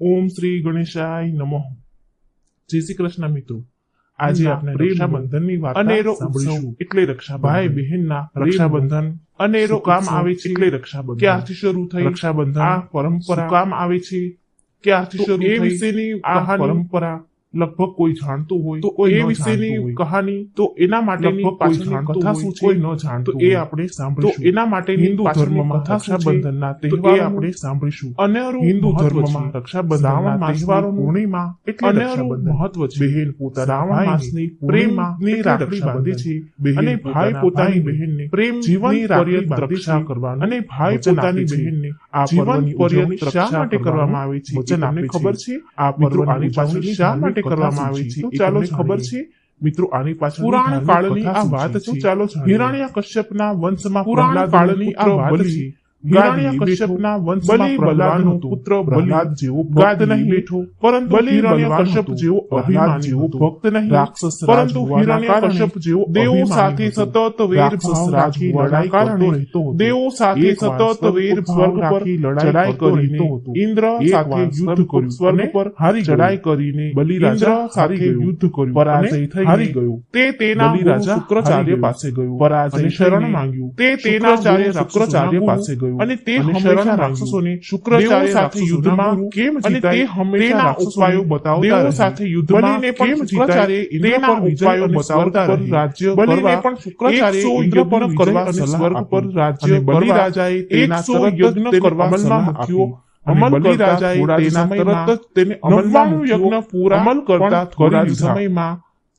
ઓમ શ્રી ગણેશાય નમઃ। જય શ્રી કૃષ્ણ મિત્રો। આજે આપણે રક્ષાબંધનની વાત અનેરો સાંભળીશું। એટલે રક્ષાબંધન ભાઈ બહેનના રક્ષાબંધન અનેરો કામ આવે છે। એટલે રક્ષાબંધન ક્યારથી શરૂ થઈ રક્ષાબંધન આ પરંપરા કામ આવે છે, ક્યારથી શરૂ થઈ એ વિશેની આ પરંપરા લગભગ કોઈ જાણતું હોય તો કોઈ એ વિશેની કહાની તો એના માટેની પાછળની કથા શું છે કોઈ ન જાણતું તો એ આપણે સાંભળીશું। તો એના માટે હિન્દુ ધર્મમાં રક્ષાબંધનના તહેવાર આપણે સાંભળીશું। અનેરું હિન્દુ ધર્મમાં રક્ષાબંધનના તહેવારોનું પૂર્ણિમા એટલે રક્ષાબંધન મહત્વ છે। બહેન પોતાના શ્રાવણ માસની પ્રેમની રાખડી બાંધે છે અને ભાઈ પોતાની બહેનને પ્રેમ જીવન પર્યંત રક્ષા કરવાનું અને ભાઈ પોતાની બહેનને આ જીવન પર્યંત શા માટે કરવામાં આવે છે વચન આપે ખબર છે। આ મિત્રો આની પાછળ શા માટે કરવામાં આવે છે તો ચાલો ખબર છે મિત્રો આની પાછળ પુરાણ કાળની આ વાત છે। ચાલો હિરણ્ય કશ્યપના વંશમાં પુરાણ કાળની આ વાત છે। હિરણ્ય કશ્યપના વંશમાં બલવાનનો પુત્ર પ્રહલાદ જેવો ગાદ નહીં બેઠો, પરંતુ હિરણ્ય કશ્યપ જેવો અભિમાન જેવો ભક્ત નહીં રાક્ષસ, પરંતુ હિરણ્ય કશ્યપ જેવો દેવો સાથે સતત વેર ભાવ રાખી લડાઈ કરતો રહેતો। દેવો સાથે સતત વેર સ્વર્ગ પર ચડાઈ કરીને ઇન્દ્ર સાથે યુદ્ધ કર્યું, સ્વર્ગ પર હારી ચડાઈ કરીને બલિરાજા સાથે યુદ્ધ કર્યું, પરાજય થઈ હારી ગયો। તે તેના બલિરાજા શુક્રાચાર્ય પાસે ગયો, પરાજય શરણ માંગ્યું। તે તેના શુક્રાચાર્ય પાસે ગયો અને તે હંમેશા રાક્ષસોને શુક્રાચાર્ય સાથે યુદ્ધમાં કેમ જીતાય તે હંમેશા ઉપાયો બતાવતા દેવો સાથે યુદ્ધમાં કેમ જીતાય તેના ઉપાયો બતાવતા રાજ્ય બલિને પણ શુક્રાચાર્ય ઇન્દ્ર પર કરવા અને સ્વર્ગ પર રાજ્ય બલિરાજાએ તેના 100 યજ્ઞ કરવા અમલમાં મૂક્યો। અમલ બલિરાજાએ તેના તરત જ તેને 99 યજ્ઞ પૂરા અમલ કરતા થોડા સમયમાં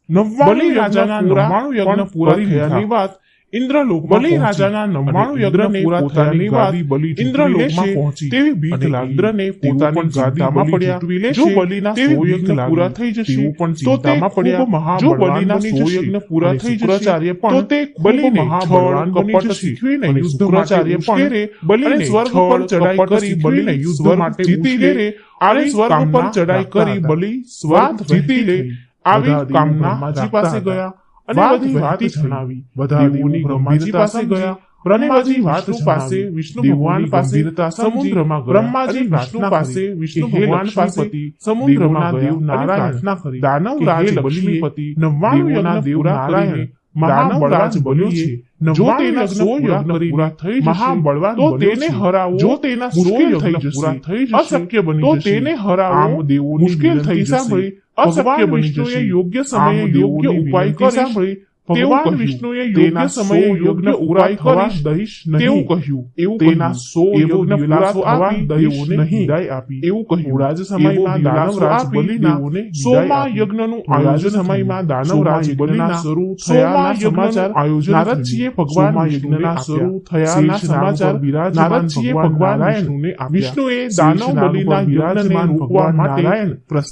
99 યજ્ઞ પૂરા થયાની વાત ઇન્દ્રલોક બલિરાજાના 99 યજ્ઞને પૂરા થયાની વાત ઇન્દ્રલોકમાં પહોંચી તેવી બીક લાગી। ઇન્દ્રને પોતાની ગાદીમાં પડ્યા જો બલિના 100 યજ્ઞ પૂરા થઈ જશે તો તે પડ્યા જો બલિના 100 યજ્ઞ પૂરા થઈ જશે તો તે બલિને મહાબળવાન કપટ શીખવીને શુક્રાચાર્ય પણ બલિને સ્વર્ગ પર ચડાઈ કરી બલિને યુદ્ધ માટે જીતી લે। આવી સ્વર્ગ પર ચડાઈ કરી બલિ સ્વર્ગ જીતી લે આવી કામના માજી પાસે ગયા અને બધી વાત જણાવી। બધા દેવોની બ્રહ્માજી પાસે ગયા, બ્રહ્માજી વિષ્ણુ પાસે, વિષ્ણુ ભગવાન પાસે સમુદ્રમાં બ્રહ્માજી વિષ્ણુ પાસે, વિષ્ણુ ભગવાન પાસે સમુદ્રમાં દેવ નારાયણ કરી દાનવ રાજ લક્ષ્મીપતિ 99 યજ્ઞ દેવ નારાયણ મહાબળરાજ બન્યો છે। જો તેના 100 યજ્ઞ પૂરા થઈ જશે તો તેને હરાવો, જો તેના મુશ્કેલ થઈ જશે અશક્ય બની જશે તો તેને હરાવો આમ દેવોની મુશ્કેલ થઈ સાંભળી અશક્ય બની જશે। યોગ્ય સમયે યોગ્ય ઉપાય કરી સાંભળી ભગવાન વિષ્ણુએ યોગ્ય સમયે યોગ્ય ઉપાય કરી દઈશ તેવું કહ્યું। એવું તેના 100 યજ્ઞ પૂરા થવા દેવોને વિદાય આપી એવું કહ્યું। રાજ સમયમાં દાનવરાજ બલિના 100મા યજ્ઞનું આયોજન સમયમાં દાનવરાજ બલિના શરૂ થયાના સમાચાર આયોજન નારદજીએ ભગવાન યજ્ઞના શરૂ થયાના સમાચાર નારદજીએ ભગવાન વિષ્ણુને આપ્યા। વિષ્ણુએ દાનવ બલિના યજ્ઞને રોકવા માટે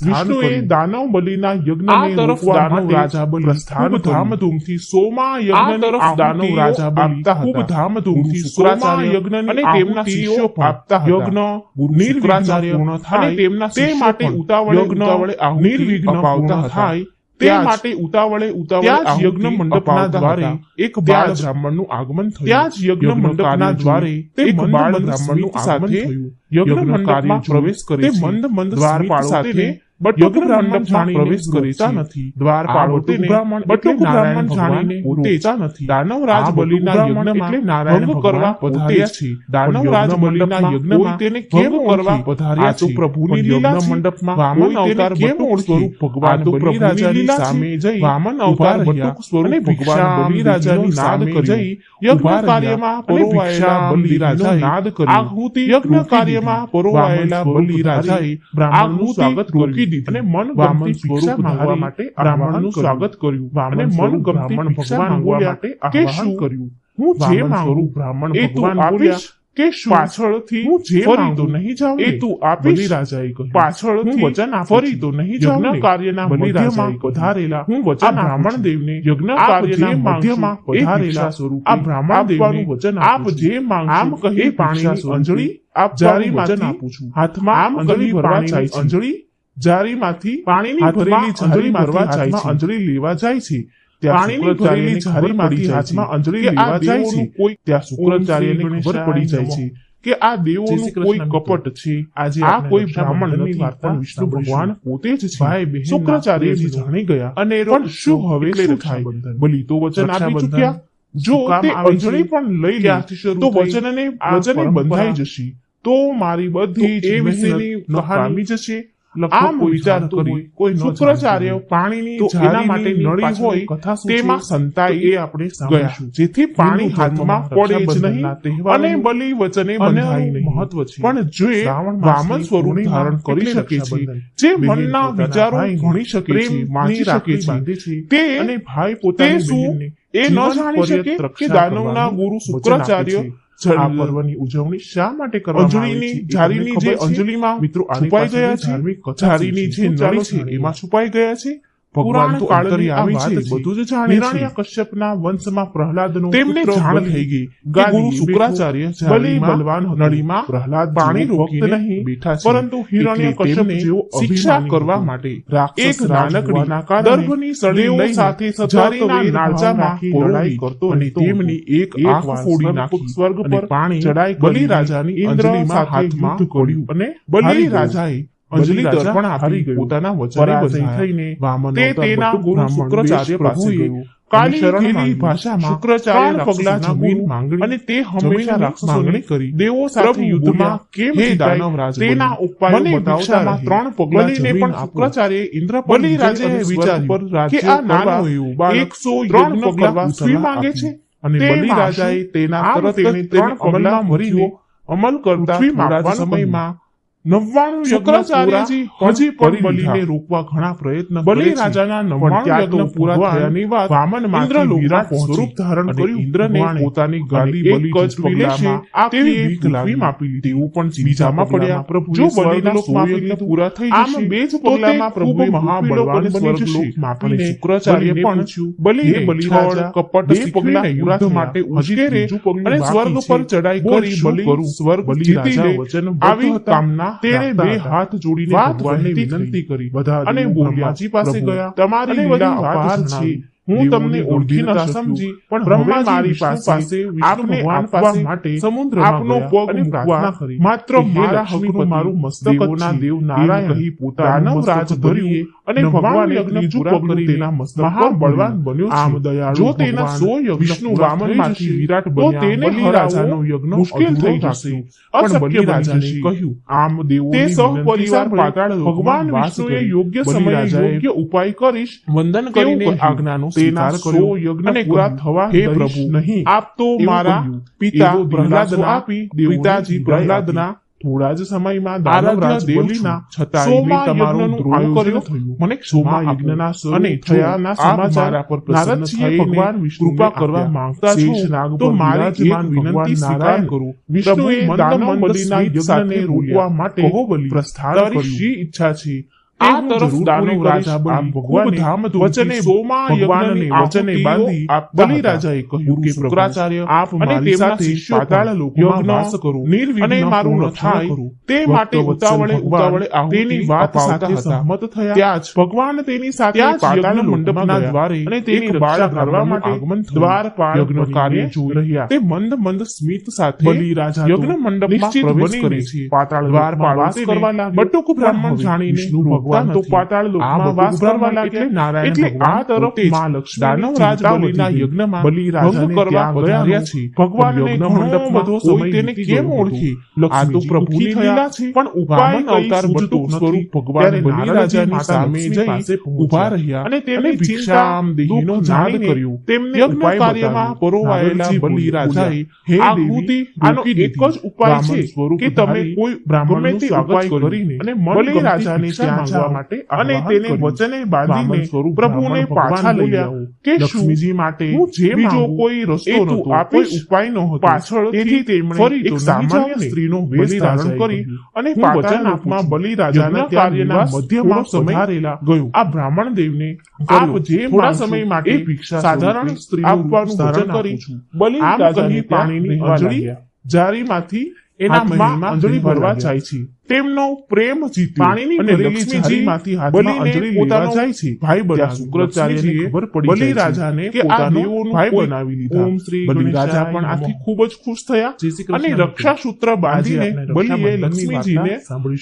વિષ્ણુએ દાનવ બલિના યજ્ઞને રોકવા માટે રાજા બલિ પ્રસ્થાન ધામધૂમથી 100મા યજ્ઞ તરફ દાનવ રાજા બલિ ખૂબ ધામધૂમથી 100મા યજ્ઞ અને તેમના શિષ્યો આપતા યજ્ઞ નિર્વિઘ્ન પૂર્ણ થાય તેમના તે માટે ઉતાવળે નિર્વિઘ્ન પૂર્ણ થાય તે માટે ઉતાવળે યજ્ઞ મંડપના દ્વારે એક બાળ બ્રાહ્મણનું આગમન થયું। ત્યાં જ યજ્ઞ મંડપના દ્વારે એક બાળ બ્રાહ્મણનું આગમન થયું। યજ્ઞ મંડપમાં પ્રવેશ કરે તે મંદ દ્વારપાળ સાથે યજ્ઞ મંડપમાં પ્રવેશ કરતા નથી। દ્વારપાળો તેને બટુક બ્રાહ્મણ જાણીને પોતેતા નથી। દાનવરાજ બલિના યજ્ઞમાં ભંગ કરવા પધાર્યા છે। દાનવરાજ બલિના યજ્ઞમાં તેને કેમ કરવા પધાર્યા છે? પ્રભુની લીલા મંડપમાં વામન અવતાર કેમ સ્વરૂપ ભગવાન બલિરાજાની સામે જઈ વામન અવતાર બટુક સ્વરૂપ ભગવાન બલિરાજાની નાદ કરી યજ્ઞ કાર્યમાં પરોવાયેલા બલિરાજાએ નાદ કરી આહુતિ યજ્ઞ કાર્યમાં પરોવાયેલા બલિરાજાએ બ્રાહ્મણનું સ્વાગત કર્યું અને મન ગમતી ભિક્ષા માંગવા માટે બ્રાહ્મણનું સ્વાગત કર્યું અને મન ગમતી ભગવાન બોલ્યા કે શું કર્યું હું જે માંગુ બ્રાહ્મણ ભગવાન બોલ્યા કે પાછળથી હું જે ફરી તો નહીં જાઉં એ તું આપીશ। બલિરાજાએ કહ્યું પાછળથી વચન ફરી તો નહીં જાઉં। યજ્ઞ કાર્યના મધ્યમાં પધારેલા હું વચન બ્રાહ્મણ દેવને યજ્ઞ કાર્યના મધ્યમાં પધારેલા સ્વરૂપ આ બ્રાહ્મણ દેવને વચન આપ જે માંગો આમ કહી પાણીની અંજળી આપ જારીમાંથી આપું છું। હાથમાં આમ અંજળી ભરવા જાય અંજળી જારીમાંથી પાણીની ભરેલી જારી ભરવા જાય છે અંજળી લેવા જાય છે। પાણીની ભરેલી જારીમાંથી હાથમાં અંજળી લેવા જાય છે કોઈ ત્યાં શુક્રાચાર્યને ખબર પડી જાય છે કે આ દેવોનું કોઈ કપટ છે, આજે આ કોઈ બ્રાહ્મણ નથી, પણ વિષ્ણુ ભગવાન પોતે જ છે। ભાઈ બહેન શુક્રાચાર્યજી જાણી ગયા અને પણ શું હવે શું થાય? બલિ તો વચન આપી ચૂક્યા, જો તે અંજલિ પણ લઈ લે તો વચને બંધાઈ જશે, તો મારી બધી એ વિશેની કહાની જશે। આમ વિચાર કરી કોઈ શુક્રાચાર્ય પાણીની એના માટે નળી હોય તેમાં સંતાઈ એ આપણે ગયા, જેથી પાણી હાથમાં પડે જ નહીં અને બલિ વચને બંધાય નહીં। મહત્વ છે પણ જે વામન સ્વરૂપ ધારણ કરી શકે છે, જે મનના વિચારો ભણી શકે છે, માની શકે છે, તે અને ભાઈ પોતે શું એ ન જાણી શકે કે દાનવના ગુરુ શુક્રાચાર્ય આ પર્વની ઉજવણી શા માટે કરવામાં આવે છે? જારીની જે અંજલિમાં મિત્રો છુપાઈ ગયા છે, જારીની જે નળી છે એમાં છુપાઈ ગયા છે। ભગવાન તો અંતરી આવી છે, બધું જ જાણે છે। હિરણ્ય કશ્યપના વંશમાં પ્રહલાદનો તેમને જાણ થઈ ગઈ કે ગુરુ શુક્રાચાર્ય બલિ બલવાન નળીમાં પ્રહલાદ પાણી રોકતે નહીં બેઠા છે, પરંતુ હિરણ્ય કશ્યપ જેવો શિક્ષા કરવા માટે એક નાનકડી દર્ભની સળીઓ સાથે સજારીના નાળચામાં લડાઈ કરતો અને તેમની એક આંખ ફોડી નાખી સ્વર્ગ પર પાણી ચડાઈ બલિ રાજાની અંજલિમાં હાથમાં પડ્યું અને બલિ રાજાએ અંજલિ દર્પણ આપી પોતાના વચને થઈને તે તેના ગુરુ શુક્રાચાર્ય પાસે ગયો। કાલી ભાષામાં શુક્રાચાર્ય પગલા જમીન માંગણી અને તે હંમેશા માંગણી કરી દેવો સાથે યુદ્ધમાં કેમ દાનવરાજ તેના ઉપાયો બતાવતા 3 પગલાને પણ શુક્રાચાર્ય ઇન્દ્ર બલિ રાજાએ વિચાર્યું કે આ નાનો એવું બાળક 100 યજ્ઞ કરવા પૃથ્વી માંગે છે અને બલિ રાજાએ તેના તરત તેને અમલમાં ભરીને અમલ કરતા થોડા સમયમાં 99 શુક્રાચાર્યજી હજી પણ બલિને રોકવા ઘણા પ્રયત્ન બલિ રાજાના 99 યજ્ઞ પૂરા થયાની વાત વામનમાંથી વિરાટ સ્વરૂપ ધારણ કર્યું। ઇન્દ્રને પોતાની ગાદી બલિ જ તેવી ભીખ લાગી આપી લીધી, તેઓ પણ ચિંતામાં પડ્યા। પ્રભુ જો બલિના 100 યજ્ઞ પૂરા થઈ જશે બે જ પગલામાં પ્રભુ મહાબળવાન સ્વર્ગલોકમાં આપીને શુક્રાચાર્ય પણ બલિને બલિ રાજા કપટ પગલા યુદ્ધ માટે ઉશ્કેરે અને સ્વર્ગ પર ચડાઈ કરી બલિ સ્વર્ગ જીતી લે આવી કામના તેણે બે હાથ જોડીને ભગવાનને વિનંતી કરી અને બોલ્યા પાસે ગયા, તમારી લીલા અપાર છે, હું તમને ઓળખી ન સમજી, પણ બ્રહ્મા મારી પાસે આપને આપવા માટે સમુદ્ર આપનો પગ પ્રાર્થના કરી, માત્ર મારા હકનું મારું મસ્તક દેવોના દેવ નારાયણ કહી પોતાનું રાજ ધર્યું અને ભગવાન યજ્ઞ પૂરા કરી તેના મસ્તક મહાબળવાન બન્યો। આમ દયાળુ જો તેના 100 યજ્ઞ વિષ્ણુ વામનમાંથી વિરાટ બન્યા, તેને બલિ રાજાનો યજ્ઞ મુશ્કેલ થઈ જશે। પણ બલિ રાજાને કહ્યું, આમ દેવો તે સહપરિવાર પાતાળ ભગવાન વિષ્ણુએ યોગ્ય સમયે યોગ્ય ઉપાય કરીશ, વંદન કરીને આજ્ઞાનો તેના 100 યજ્ઞ પૂરા થવા હે પ્રભુ નહીં આપ તો મારા પિતા પ્રહલાદના આપી પિતાજી પ્રહલાદના થોડા જ સમયમાં દાનવરાજ બલિના છતાંય તમારું આયોજન થયું, મને ક્ષમા યજ્ઞના અને થયાના સમાચાર પર પ્રસન્ન થઈને ભગવાન વિષ્ણુ કૃપા કરવા માંગતા છો તો મારી એક વિનંતી સ્વીકાર કરો। વિષ્ણુએ દાનવ બલિના યજ્ઞને રોકવા માટે પ્રસ્થાન કર્યું, શી ઈચ્છા છે આ તરફ દાનવ રાજા બલિ ભગવાન ધામ વચને ભગવાનને વચને બાંધી બલિ રાજાએ કહ્યું કે શુક્રાચાર્ય આપ અને તેમના શિષ્યો પાતાળ લોકમાં વાસ કરો અને મારું ન થાય તે માટે ઉતાવળે તેની વાત સાથે સહમત થયા। ત્યાં જ ભગવાન તેની સાથે પાતાળ મંડપના દ્વારે અને તેની રક્ષા કરવા માટે આગમન દ્વારપાળ યજ્ઞ કાર્ય જોઈ રહ્યા। તે મંદ સ્મિત સાથે બલિ રાજા યજ્ઞ મંડપમાં પ્રવેશ કરે છે, પાતાળ દ્વારપાળ વાસ કરવા લાગ્યો। બટુક બ્રાહ્મણ જાણીને તો પાતાળ લોકમાં વાસ કરવા લાગે નારાયણ એટલે આ તરફ માં લક્ષ્મી દાનવરાજ બલિના યજ્ઞમાં બલિ રાજાને કરવા વધાર્યા છે। ભગવાનને મંડપ બધો સમય તેને કેમ ઓળખી? આ તો પ્રભુની લીલા છે, પણ ઉપાય અવતાર બટુક સ્વરૂપ ભગવાન બલિ રાજાની સામે જઈ ઊભા રહ્યા અને તેમને ભિક્ષામ દેહીનો નાદ કર્યો। તેમને યજ્ઞ કાર્યમાં પરોવાયેલા બલિ રાજાએ હે દેવી આનો એક જ ઉપાય છે કે તમે કોઈ બ્રાહ્મણનો સ્વાગત કરીને અને બલિ રાજાને ત્યાં માટે અને તેને વચને બાંધીને પ્રભુને પાછા લઈ આવો કે લક્ષ્મીજી માટે બીજો કોઈ રસ્તો નહોતો, આપે ઉપાય નહોતો પાછળ। તેથી તેમણે એક સામાન્ય સ્ત્રીનો વેશ ધારણ કરી અને પાતાળમાં બલિ રાજાના કાર્યના મધ્યમાં સંભારેલા ગયો। આ બ્રાહ્મણ દેવને આપ જે થોડા સમય માટે ભિક્ષા સાધારણ સ્ત્રી આપવાનું વચન કરી બલિ રાજાની પાણીની અંજલિ જારીમાંથી એના મહિમા અંજલિ ભરવા જાય છે। તેમનો પ્રેમ જીત્યો પાણીની અને લક્ષ્મીજીમાંથી હાથમાં અંજલિ લેવા જાય છે। ભાઈ બના શુક્રાચાર્યને ખબર પડી બલિ રાજાને કે આ દેવોનું ભાઈ બનાવી લીધા। ઓમ શ્રી બલિ રાજા પણ આથી ખૂબ જ ખુશ થયા અને રક્ષા સૂત્ર બાંધીને બલિએ લક્ષ્મીજીને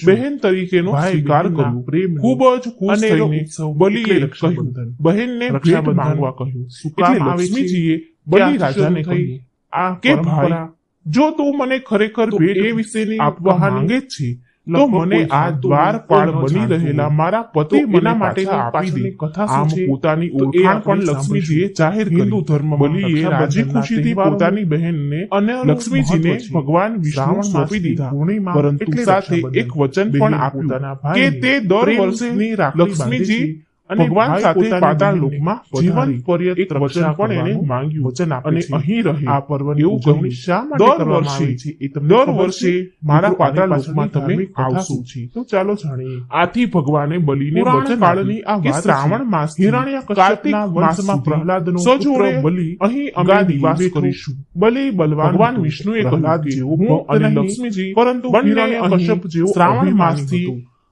બહેન તરીકેનો સ્વીકાર કર્યો। ખૂબ જ ખુશ થઈને બલિએ કહ્યું બહેનને ભેટ માંગવા કહ્યું। એટલે લક્ષ્મીજીએ બલિ રાજાને કહ્યું આ કે ભાઈ જો તું મને ખરેખર ભેટ એ વિશેની આપવા માંગે છે તો મને આ દ્વારપાળ બની રહેલા મારા પતિ મને માટે આપી દે। આમ પોતાની ઓળખાણ પણ લક્ષ્મીજીએ જાહેર કરી। હિન્દુ ધર્મ બલિએ રાજી ખુશીથી પોતાની બહેનને અને લક્ષ્મીજીને ભગવાન વિષ્ણુ સોંપી દીધા। પરંતુ સાથે એક વચન પણ આપ્યું કે તે દર વર્ષે લક્ષ્મીજી અને ભગવાન સાથે પાતાળ લોકમાં જીવન પર્યંત એક વચન પણ એને માંગ્યું વચન અને અહીં રહે આ પર્વ એવું કહ્યું શા માટે કરવામાં આવે છે એ દર વર્ષે મારા પાતાળ લોકમાં તમે આવશો। તો ચાલો જાણીએ। આથી ભગવાને બલિને વચન કાળની આ વાત શ્રાવણ માસ હિરણ્યકશ્યપના વંશમાં પ્રહલાદનો સજોડે બલિ અહીં અમે નિવાસ કરીશું। બલિ બલવાન ભગવાન વિષ્ણુએ કહ્યું જેવો હું અને લક્ષ્મીજી પરંતુ હિરણ્યકશ્યપ જેવો શ્રાવણ માસથી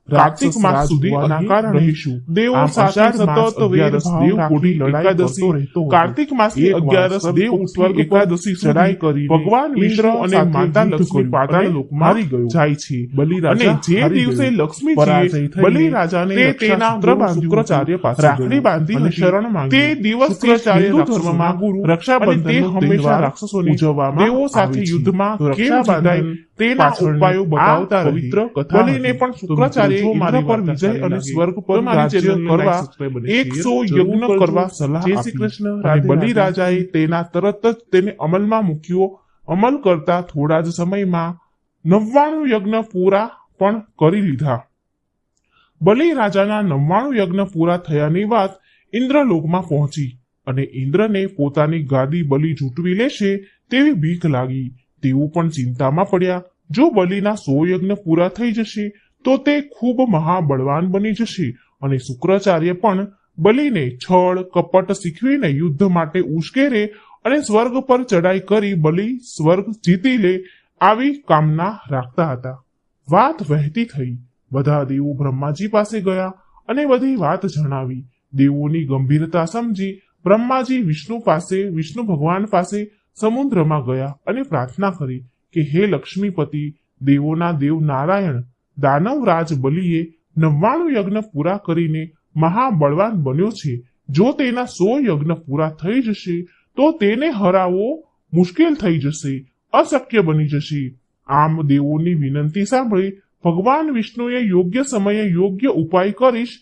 કાર્તિક માસ સુધી અનાકાર રહીશું। દેવો સાથે સતત વેર દેવ કોટી એકાદશી કાર્તિક માસની 11 દેવ સ્વર્ગ એકાદશી ચડાઈ કરી ભગવાન વિષ્ણુ અને માતા લક્ષ્મી પાતાળ લોકમાં મારી ગયો જાય છે। બલિ રાજા અને જે દિવસે લક્ષ્મીજીએ બલિ રાજાને તેના શુક્રાચાર્ય પાસે રાખડી બાંધી શરણ માંગી તે દિવસ શુક્રાચાર્ય હિન્દુ ધર્મમાં ગુરુ રક્ષાબંધન તે હંમેશા રાક્ષસોને ઉજવવામાં દેવો સાથે યુદ્ધમાં રક્ષા બાંધાય તેના ઉપાયો બતાવતા પવિત્ર કથા બલિને પણ શુક્રાચાર્ય ઇન્દ્ર પર વિજય અને સ્વર્ગ પર રાજ્ય કરવા 100 યજ્ઞ કરવા સલાહ આપી। અને બલિ રાજાએ તેના તરત જ તેને અમલમાં મૂક્યો। અમલ કરતા થોડા જ સમયમાં 99 યજ્ઞ પૂરા પણ કરી લીધા। બલિ રાજાના 99 યજ્ઞ પૂરા થયાની વાત ઇન્દ્રલોકમાં પહોંચી અને ઇન્દ્રને પોતાની ગાદી બલિ ઝૂંટવી લેશે તેવી બીક લાગી। તેઓ પણ ચિંતામાં પડ્યા જો બલિના 100 યજ્ઞ પૂરા થઈ જશે તો તે ખૂબ મહાબળવાન બની જશે અને શુક્રાચાર્ય પણ બલિને છળ કપટ શીખવીને યુદ્ધ માટે ઉશ્કેરે અને સ્વર્ગ પર ચડાઈ કરી બલિ સ્વર્ગ જીતી લે આવી કામના રાખતા હતા। વાત વહેતી થઈ। બધા દેવો બ્રહ્માજી પાસે ગયા અને બધી વાત જણાવી। દેવોની ગંભીરતા સમજી બ્રહ્માજી વિષ્ણુ ભગવાન પાસે સમુદ્રમાં ગયા અને પ્રાર્થના કરી કે હે લક્ષ્મીપતિ દેવોના દેવ નારાયણ દાનવરાજ બલિએ 99 યજ્ઞ પૂરા કરીને મહાબળવાન બન્યો છે। જો તેના 100 યજ્ઞ પૂરા થઈ જશે તો તેને હરાવવો મુશ્કેલ થઈ જશે, અશક્ય બની જશે। આમ દેવોની વિનંતી સાંભળી ભગવાન વિષ્ણુએ યોગ્ય સમયે યોગ્ય ઉપાય કરીશ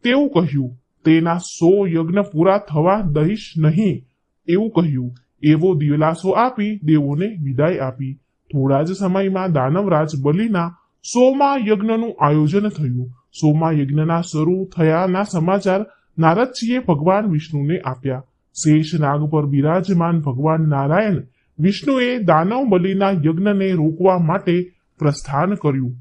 તેવું કહ્યું। તેના 100 યજ્ઞ પૂરા થવા દઈશ નહીં એવું કહ્યું। એવો દિલાસો આપી દેવોને વિદાય આપી। થોડા જ સમયમાં દાનવરાજ બલિના 100મા યજ્ઞનું આયોજન થયું। 100મા યજ્ઞના શરૂ થયાના સમાચાર નારદજીએ ભગવાન વિષ્ણુને આપ્યા। શેષ નાગ પર બિરાજમાન ભગવાન નારાયણ વિષ્ણુએ દાનવ બલિના યજ્ઞને રોકવા માટે પ્રસ્થાન કર્યું।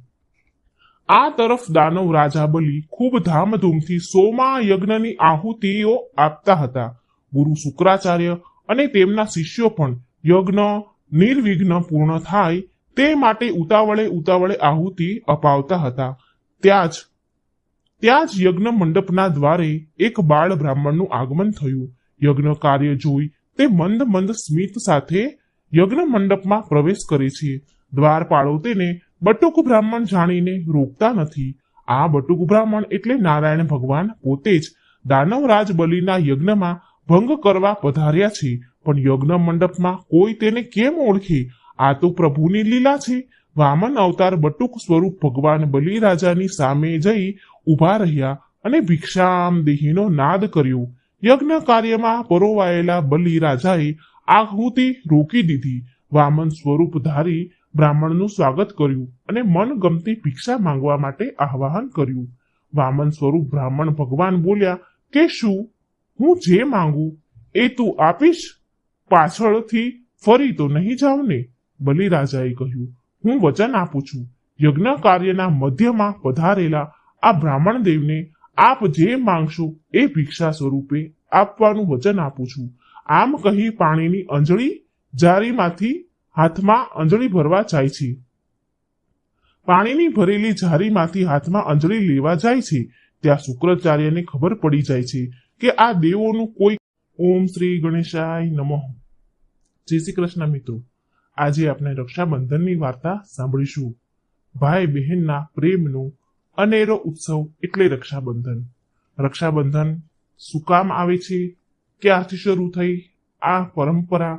આ તરફ દાનવ રાજા બલિ ખૂબ ધામધૂમથી 100મા યજ્ઞની આહુતિઓ આપતા હતા। ગુરુ શુક્રાચાર્ય અને તેમના શિષ્યો પણ યજ્ઞ નિર્વિઘ્ન પૂર્ણ થાય તે માટે ઉતાવળે આહુતિ અપાવતા હતા। ત્યાં જ યજ્ઞ મંડપના દ્વારે એક બાળ બ્રાહ્મણનું આગમન થયું। યજ્ઞ કાર્ય જોઈ તે મંદ સ્મિત સાથે યજ્ઞ મંડપમાં પ્રવેશ કરે છે। દ્વારપાળો તેને બટુક બ્રાહ્મણ જાણીને રોકતા નથી। આ બટુક બ્રાહ્મણ એટલે નારાયણ ભગવાન પોતે જ દાનવરાજ બલિના યજ્ઞમાં ભંગ કરવા પધાર્યા છે। પણ યજ્ઞ મંડપમાં કોઈ તેને કેમ ઓળખે? આ તો પ્રભુની લીલા છે। વામન અવતાર બટુક સ્વરૂપ ભગવાન બલિ રાજાની સામે જઈ ઉભા રહ્યા અને ભિક્ષામ દેહીનો નાદ કર્યો। યજ્ઞ કાર્યમાં પરોવાયેલા બલિ રાજાએ આહુતિ રોકી દીધી। વામન સ્વરૂપ ધારી બ્રાહ્મણનું સ્વાગત કર્યું અને મનગમતી ભિક્ષા માંગવા માટે આહ્વાન કર્યું। વામન સ્વરૂપ બ્રાહ્મણ ભગવાન બોલ્યા કે શું હું જે માંગુ એ તું આપીશ? પાછળથી ફરી તો નહીં જાવ ને? બલિ રાજાએ કહ્યું હું વચન આપું છું। યજ્ઞ કાર્યના મધ્યમાં પધારેલા આ બ્રાહ્મણ દેવને આપ જે માંગશો એ ભિક્ષા સ્વરૂપે આપવાનું વચન આપું છું। આમ કહી પાણીની અંજળી જારીમાંથી હાથમાં અંજળી ભરવા જાય છે। પાણીની ભરેલી જારીમાંથી હાથમાં અંજળી લેવા જાય છે ત્યાં શુક્રાચાર્યને ખબર પડી જાય છે કે આ દેવોનું કોઈ. ઓમ શ્રી ગણેશાય નમઃ. જય શ્રી કૃષ્ણ મિત્રો, આજે આપણે રક્ષાબંધનની વાર્તા સાંભળીશું. ભાઈ બહેનના પ્રેમનો અનેરો ઉત્સવ એટલે રક્ષાબંધન. રક્ષાબંધન શું કામ આવે છે, ક્યારથી શરૂ થઈ આ પરંપરા,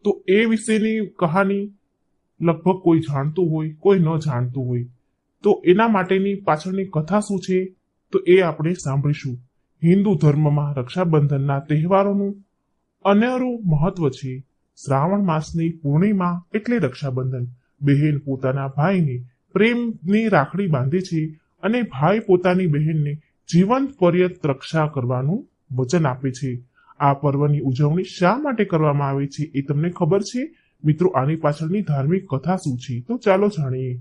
તો એ વિશેની કહાની લગભગ કોઈ જાણતું હોય, કોઈ ન જાણતું હોય, તો એના માટેની પાછળની કથા શું છે તો એ આપણે સાંભળીશું. હિન્દુ ધર્મમાં રક્ષાબંધનના તહેવારોનું અનેરું મહત્વ છે. શ્રાવણ માસની પૂર્ણિમા એટલે રક્ષાબંધન. બહેન પોતાના ભાઈને પ્રેમની રાખડી બાંધે છે અને ભાઈ પોતાની બહેનને જીવન પર્યંત રક્ષા કરવાનું વચન આપે છે. આ પર્વની ઉજવણી શા માટે કરવામાં આવે છે એ તમને ખબર છે મિત્રો? આની પાછળની ધાર્મિક કથા શું છે તો ચાલો જાણીએ.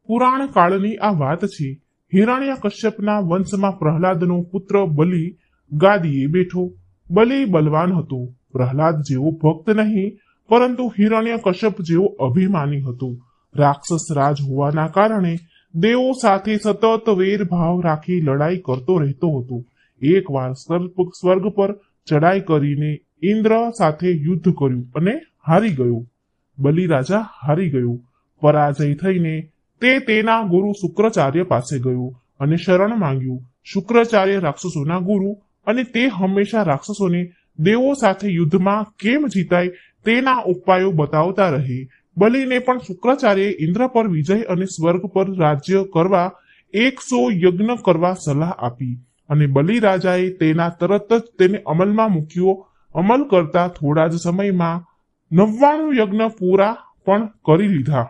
પુરાણ કાળની આ વાત છે. હિરણ્યકશ્યપના વંશમાં પ્રહલાદનો પુત્ર બલિ ગાદીએ બેઠો. બલિ બલવાન હતો. પ્રહલાદ જેવો ભક્ત નહીં, પરંતુ હિરણ્યકશ્યપ જેવો અભિમાની હતો. રાક્ષસ રાજ હોવાના કારણે દેવો સાથે સતત વેરભાવ રાખી લડાઈ કરતો રહેતો હતો. એકવાર સ્વર્ગ પર ચડાઈ કરીને ઇન્દ્ર સાથે યુદ્ધ કર્યું અને હારી ગયો. બલિ રાજા હારી ગયો. પરાજય થઈને તે તેના ગુરુ શુક્રાચાર્ય પાસે ગયો અને શરણ માંગ્યું. શુક્રાચાર્ય રાક્ષસોના ગુરુ અને તે હંમેશા રાક્ષસોને દેવો સાથે યુદ્ધમાં કેમ જીતાય તેના ઉપાયો બતાવતા રહે. બલિને પણ શુક્રાચાર્યએ ઇન્દ્ર પર વિજય અને સ્વર્ગ પર રાજ્ય કરવા 100 યજ્ઞ કરવા સલાહ આપી અને બલિ રાજાએ તેના તરત જ તેને અમલમાં મૂક્યો. અમલ કરતા થોડા જ સમયમાં 99 યજ્ઞ પૂરા પણ કરી લીધા.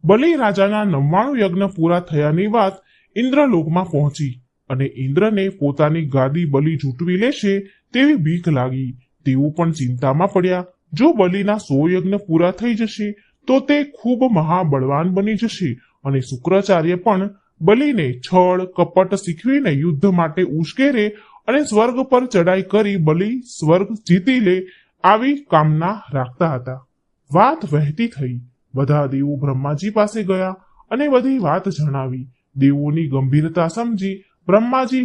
બલિ રાજાના 99 યજ્ઞ પૂરા થયાની વાત ઇન્દ્રલોકમાં પહોંચી અને ઇન્દ્રને પોતાની ગાદી બલિ ઝૂંટવી લેશે તેવી બીક લાગી. તેઓ પણ ચિંતામાં પડ્યા. જો બલિના 100 યજ્ઞ પૂરા થઈ જશે તો તે ખૂબ મહાબળવાન બની જશે અને શુક્રાચાર્ય પણ બલિને છળ કપટ શીખવીને યુદ્ધ માટે ઉશ્કેરે અને સ્વર્ગ પર ચડાઈ કરી બલિ સ્વર્ગ જીતી લે આવી કામના રાખતા હતા. વાત વહેતી થઈ. બધા દેવો બ્રહ્માજી પાસે ગયા અને બધી વાત જણાવી. દેવોની ગંભીરતા સમજી બ્રહ્માજી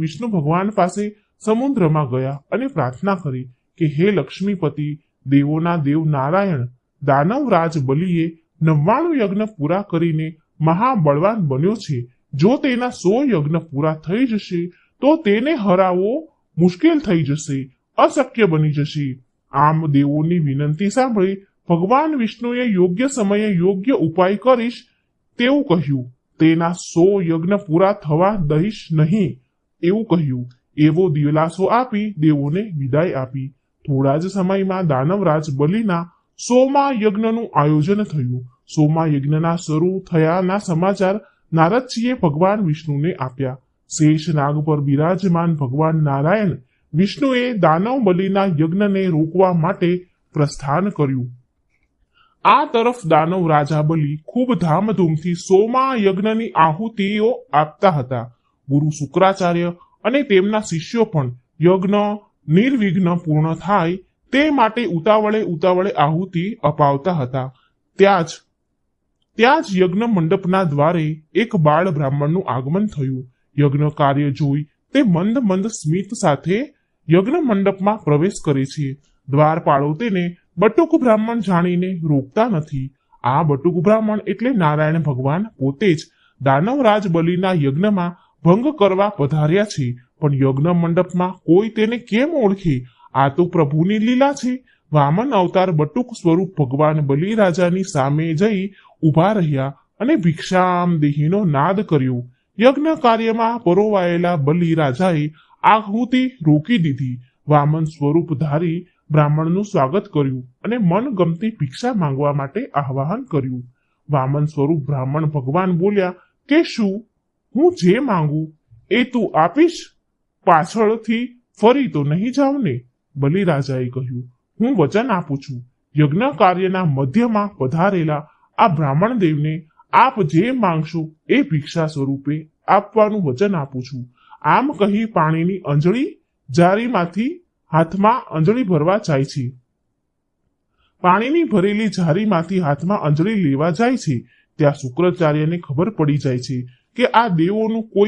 વિષ્ણુ ભગવાન પાસે સમુદ્રમાં ગયા અને પ્રાર્થના કરી કે હે લક્ષ્મીપતિ, દેવોના દેવ નારાયણ, દાનવરાજ બલિએ 99 યજ્ઞ પૂરા કરીને મહાબળવાન બન્યો છે. જો તેના 100 યજ્ઞ પૂરા થઈ જશે તો તેને હરાવવો મુશ્કેલ થઈ જશે, અશક્ય બની જશે. આમ દેવોની વિનંતી સાંભળી ભગવાન વિષ્ણુએ યોગ્ય સમયે યોગ્ય ઉપાય કરીશ તેવું કહ્યું. તેના 100 યજ્ઞ પૂરા થવા દઈશ નહીં એવું કહ્યું. એવો દિલાસો આપી દેવોને વિદાય આપી. થોડા જ સમયમાં દાનવરાજ બલિના 100મા યજ્ઞનું આયોજન થયું. 100મા યજ્ઞના શરૂ થયાના સમાચાર નારદજીએ ભગવાન વિષ્ણુને આપ્યા. શેષ નાગ પર બિરાજમાન ભગવાન નારાયણ વિષ્ણુએ દાનવ બલિના યજ્ઞને રોકવા માટે પ્રસ્થાન કર્યું. આ તરફ દાનવ રાજા બલિ ખૂબ ધામધૂમથી 100મા યજ્ઞની આહુતિઓ આપતા હતા. ગુરુ શુક્રાચાર્ય અને તેમના શિષ્યો પણ યજ્ઞ નિર્વિઘ્ન પૂર્ણ થાય તે માટે ઉતાવળે આહુતિ અપાવતા હતા. ત્યાં જ યજ્ઞ મંડપના દ્વારે એક બાળ બ્રાહ્મણનું આગમન થયું. યજ્ઞ કાર્ય જોઈ તે મંદ સ્મિત સાથે યજ્ઞ મંડપમાં પ્રવેશ કરે છે. દ્વારપાળો તેને બટુક બ્રાહ્મણ જાણીને રોકતા નથી. આ બટુક બ્રાહ્મણ એટલે નારાયણ ભગવાન પોતે જ દાનવરાજ બલિના યજ્ઞમાં ભંગ કરવા પધાર્યા છે. પણ યજ્ઞ મંડપમાં કોઈ તેને કેમ ઓળખે? આ તો પ્રભુની લીલા છે. વામન અવતાર બટુક સ્વરૂપ ભગવાન બલિ રાજાની સામે જઈ ઉભા રહ્યા અને ભિક્ષામ દેહીનો નાદ કર્યો. યજ્ઞ કાર્યમાં પરોવાયેલા બલિ રાજાએ આહુતિ રોકી દીધી. વામન સ્વરૂપ ધારી બ્રાહ્મણનું સ્વાગત કર્યું અને મનગમતી ભિક્ષા માંગવા માટે આહ્વાન કર્યું. વામન સ્વરૂપ બ્રાહ્મણ ભગવાન બોલ્યા કે શું હું જે માંગુ એ તું આપીશ? પાછળથી ફરી તો નહીં જાવ ને? બલિ રાજાએ કહ્યું, હું વચન આપું છું. યજ્ઞ કાર્યના મધ્યમાં પધારેલા આ બ્રાહ્મણ દેવને આપ જે માંગશો એ ભિક્ષા સ્વરૂપે આપવાનું વચન આપું છું. આમ કહી પાણીની અંજળી જારીમાંથી હાથમાં અંજળી ભરવા જાય છે. પાણીની ભરેલી જારીમાંથી હાથમાં અંજળી લેવા જાય છે ત્યાં શુક્રાચાર્યને ખબર પડી જાય છે કે આ દેવોનું કોઈ